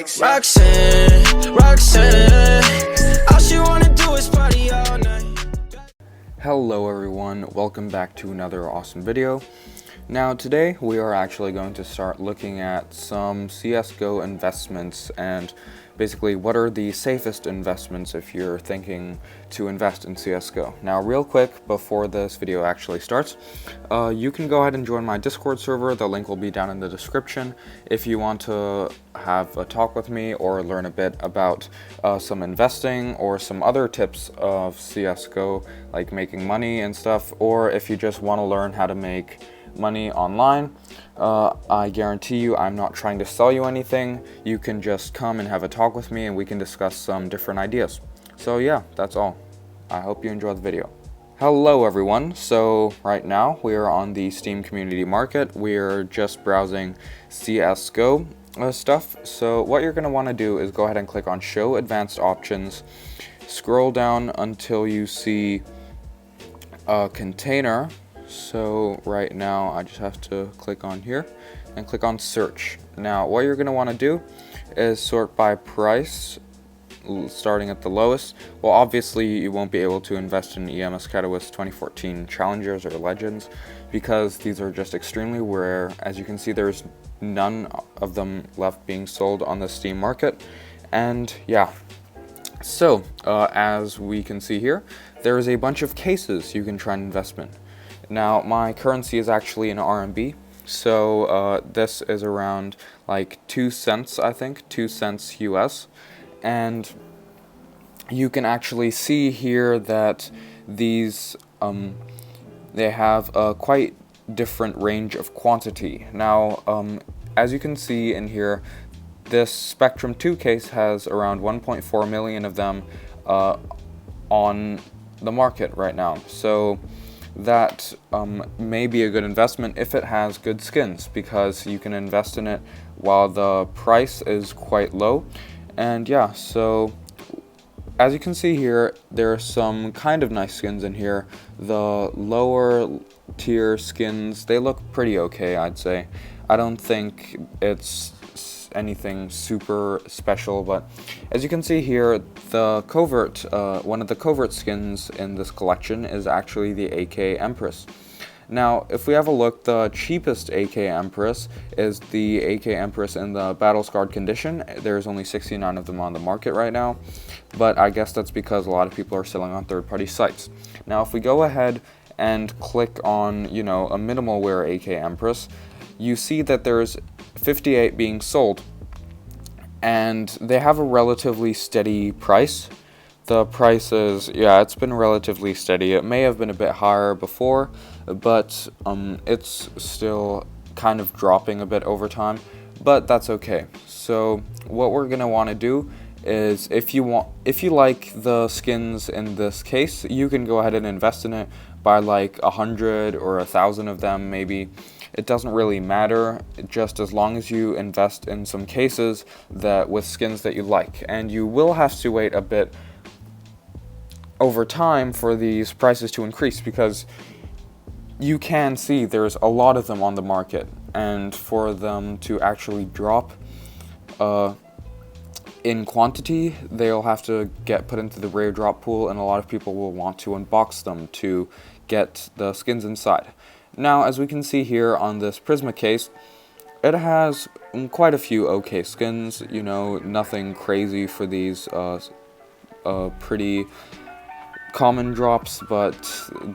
Roxanne, all she wanna do is party all night. Hello everyone, welcome back to another awesome video. Now today we are actually going to start looking at some CSGO investments and basically what are the safest investments if you're thinking to invest in CSGO. Now real quick before this video actually starts, you can go ahead and join my Discord server. The link will be down in the description if you want to have a talk with me or learn a bit about some investing or some other tips of CSGO like making money and stuff, or if you just want to learn how to make money online. I guarantee you I'm not trying to sell you anything. You can just come and have a talk with me and we can discuss some different ideas. So yeah, that's all. I hope you enjoy the video. Hello everyone, so right now we are on the Steam community market. We're just browsing CSGO stuff. So what you're going to want to do is go ahead and click on show advanced options, scroll down until you see a container. So right now I just have to click on here and click on search. Now what you're going to want to do is sort by price, starting at the lowest. Well, obviously you won't be able to invest in EMS Catalyst 2014 Challengers or Legends because these are just extremely rare. As you can see, there's none of them left being sold on the Steam market. And yeah, so as we can see here, there is a bunch of cases you can try and invest in. Now my currency is actually in RMB, so this is around like 2 cents, I think, 2 cents US, and you can actually see here that these they have a quite different range of quantity. Now as you can see in here, this Spectrum 2 case has around 1.4 million of them on the market right now, so that may be a good investment if it has good skins, because you can invest in it while the price is quite low. And yeah, so as you can see here, there are some kind of nice skins in here. The lower tier skins, they look pretty okay, I'd say. I don't think it's anything super special, but as you can see here, the covert, one of the covert skins in this collection is actually the AK Empress. Now, if we have a look, the cheapest AK Empress is the AK Empress in the battle scarred condition. There's only 69 of them on the market right now, but I guess that's because a lot of people are selling on third-party sites. Now, if we go ahead and click on, you know, a minimal wear AK Empress, you see that there's 58 being sold, and they have a relatively steady price. The price is, yeah, it's been relatively steady. It may have been a bit higher before, but it's still kind of dropping a bit over time, but that's okay. So what we're gonna want to do is, if you like the skins in this case, you can go ahead and invest in it, buy like 100 or 1,000 of them maybe. It doesn't really matter, just as long as you invest in some cases that with skins that you like. And you will have to wait a bit over time for these prices to increase, because you can see there's a lot of them on the market, and for them to actually drop in quantity, they'll have to get put into the rare drop pool, and a lot of people will want to unbox them to get the skins inside. Now, as we can see here on this Prisma case, it has quite a few okay skins, you know, nothing crazy for these pretty common drops, but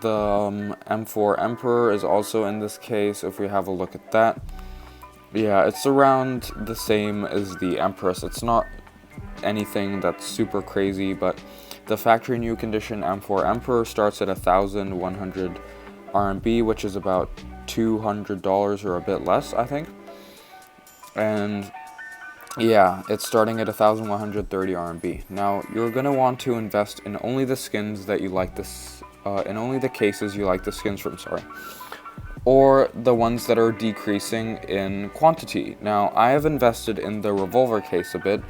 the M4 Emperor is also in this case. If we have a look at that, yeah, it's around the same as the Empress. It's not anything that's super crazy, but the factory new condition M4 Emperor starts at 1,100 RMB, which is about $200 or a bit less, I think. And yeah, it's starting at 1,130 RMB. Now, you're going to want to invest in only the skins that you like this, in only the cases you like the skins from, sorry. Or the ones that are decreasing in quantity. Now, I have invested in the revolver case a bit.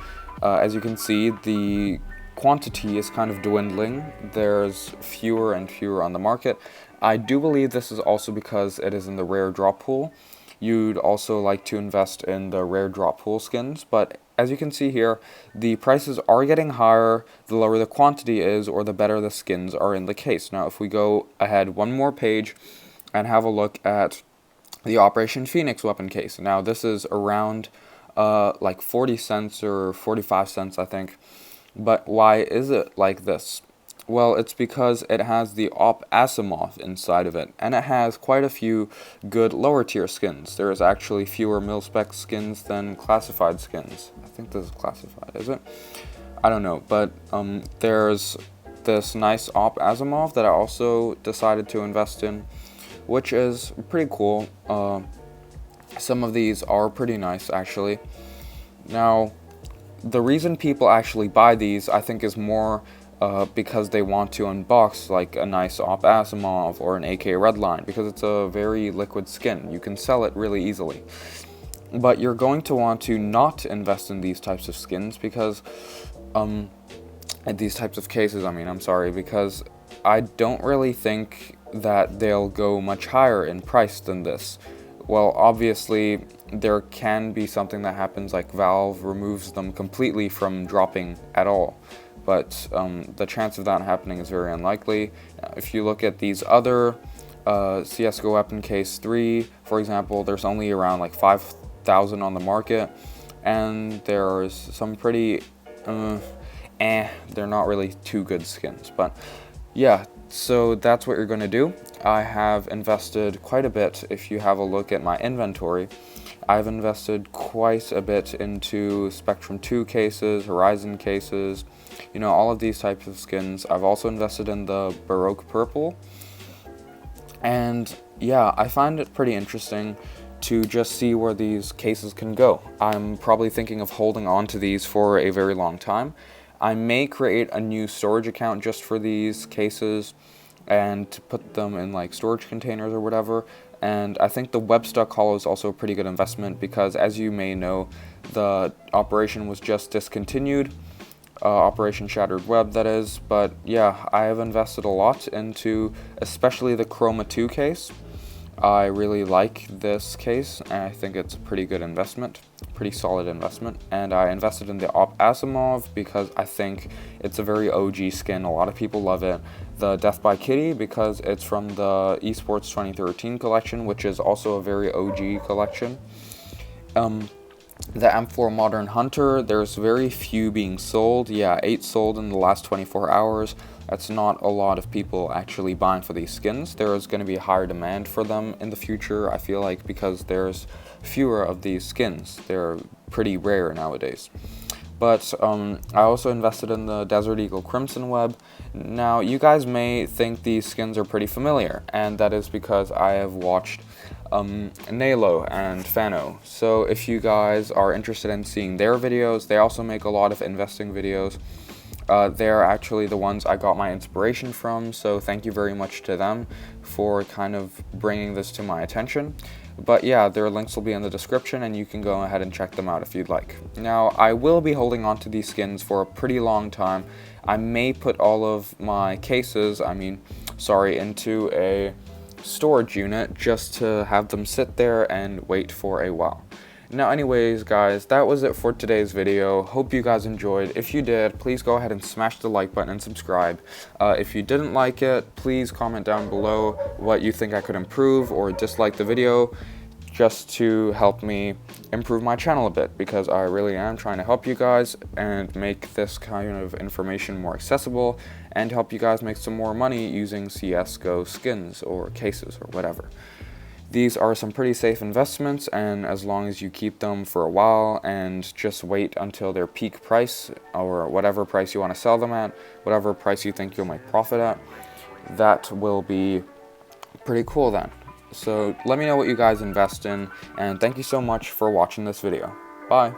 As you can see, the quantity is kind of dwindling. There's fewer and fewer on the market. I do believe this is also because it is in the rare drop pool. You'd also like to invest in the rare drop pool skins, but as you can see here, the prices are getting higher the lower the quantity is, or the better the skins are in the case. Now, if we go ahead one more page and have a look at the Operation Phoenix weapon case. Now, this is around like 40 cents or 45 cents, I think. But why is it like this? Well, it's because it has the Op Asimov inside of it, and it has quite a few good lower tier skins. There is actually fewer mil-spec skins than classified skins. I think this is classified, is it? I don't know, but there's this nice Op Asimov that I also decided to invest in, which is pretty cool. Some of these are pretty nice, actually. Now, the reason people actually buy these, I think, is more because they want to unbox like a nice Op Asimov or an AK Redline, because it's a very liquid skin. You can sell it really easily. But you're going to want to not invest in these types of skins because, these types of cases, I'm sorry, because I don't really think that they'll go much higher in price than this. Well, obviously, there can be something that happens, like Valve removes them completely from dropping at all. But the chance of that happening is very unlikely. If you look at these other CSGO weapon case 3, for example, there's only around like 5,000 on the market, and there's some pretty, they're not really too good skins. But yeah, so that's what you're going to do. I have invested quite a bit. If you have a look at my inventory, I've invested quite a bit into Spectrum 2 cases, Horizon cases, you know, all of these types of skins. I've also invested in the Baroque Purple. And yeah, I find it pretty interesting to just see where these cases can go. I'm probably thinking of holding on to these for a very long time. I may create a new storage account just for these cases and to put them in like storage containers or whatever. And I think the Webstuck Hollow is also a pretty good investment because, as you may know, the operation was just discontinued. Operation Shattered Web, that is. But yeah, I have invested a lot into especially the Chroma 2 case. I really like this case, and I think it's a pretty good investment, pretty solid investment. And I invested in the Op Asimov because I think it's a very OG skin. A lot of people love it. The Death by Kitty because it's from the Esports 2013 collection, which is also a very OG collection. The M4 Modern Hunter, there's very few being sold. Yeah, 8 sold in the last 24 hours. That's not a lot of people actually buying for these skins. There is going to be a higher demand for them in the future, I feel like, because there's fewer of these skins. They're pretty rare nowadays. But I also invested in the Desert Eagle Crimson Web. Now, you guys may think these skins are pretty familiar, and that is because I have watched Nalo and Fano. So if you guys are interested in seeing their videos, they also make a lot of investing videos. They're actually the ones I got my inspiration from, so thank you very much to them for kind of bringing this to my attention. But yeah, their links will be in the description, and you can go ahead and check them out if you'd like. Now, I will be holding on to these skins for a pretty long time. I may put all of my cases, into a storage unit just to have them sit there and wait for a while. Now, anyways, guys, that was it for today's video. Hope you guys enjoyed. If you did, please go ahead and smash the like button and subscribe. If you didn't like it, please comment down below what you think I could improve, or dislike the video, just to help me improve my channel a bit, because I really am trying to help you guys and make this kind of information more accessible and help you guys make some more money using CSGO skins or cases or whatever. These are some pretty safe investments, and as long as you keep them for a while and just wait until their peak price, or whatever price you want to sell them at, whatever price you think you'll make profit at, that will be pretty cool then. So let me know what you guys invest in, and thank you so much for watching this video. Bye!